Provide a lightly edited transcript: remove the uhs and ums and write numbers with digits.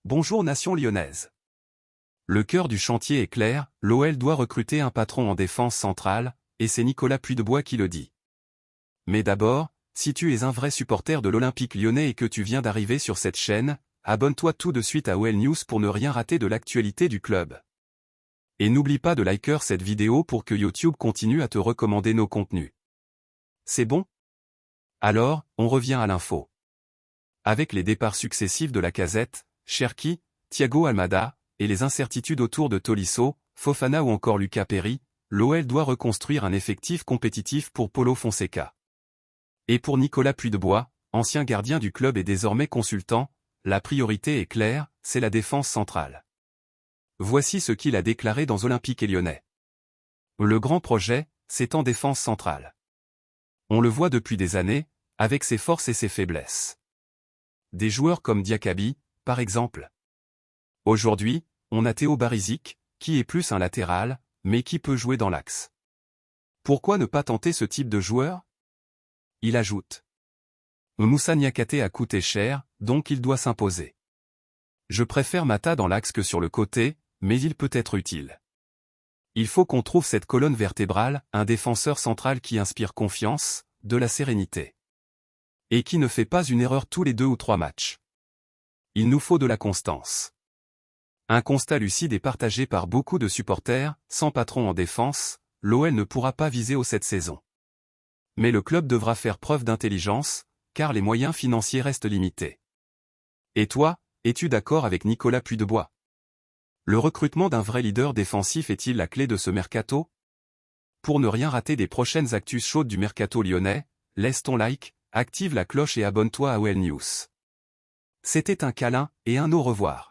Bonjour nation lyonnaise. Le cœur du chantier est clair, l'OL doit recruter un patron en défense centrale, et c'est Nicolas Puydebois qui le dit. Mais d'abord, si tu es un vrai supporter de l'Olympique lyonnais et que tu viens d'arriver sur cette chaîne, abonne-toi tout de suite à OL News pour ne rien rater de l'actualité du club. Et n'oublie pas de liker cette vidéo pour que YouTube continue à te recommander nos contenus. C'est bon? Alors, on revient à l'info. Avec les départs successifs de Lacazette, Cherki, Thiago Almada, et les incertitudes autour de Tolisso, Fofana ou encore Lucas Perry, l'OL doit reconstruire un effectif compétitif pour Paulo Fonseca. Et pour Nicolas Puydebois, ancien gardien du club et désormais consultant, la priorité est claire, c'est la défense centrale. Voici ce qu'il a déclaré dans Olympique et Lyonnais. Le grand projet, c'est en défense centrale. On le voit depuis des années, avec ses forces et ses faiblesses. Des joueurs comme Diakaby, par exemple. Aujourd'hui, on a Théo Barizic, qui est plus un latéral, mais qui peut jouer dans l'axe. Pourquoi ne pas tenter ce type de joueur? Il ajoute. Moussa Niakhaté a coûté cher, donc il doit s'imposer. Je préfère Mata dans l'axe que sur le côté, mais il peut être utile. Il faut qu'on trouve cette colonne vertébrale, un défenseur central qui inspire confiance, de la sérénité. Et qui ne fait pas une erreur tous les 2 ou 3 matchs. Il nous faut de la constance. Un constat lucide est partagé par beaucoup de supporters, sans patron en défense, l'OL ne pourra pas viser haut cette saison. Mais le club devra faire preuve d'intelligence, car les moyens financiers restent limités. Et toi, es-tu d'accord avec Nicolas Puydebois? Le recrutement d'un vrai leader défensif est-il la clé de ce mercato? Pour ne rien rater des prochaines actus chaudes du mercato lyonnais, laisse ton like, active la cloche et abonne-toi à OL News. C'était un câlin et un au revoir.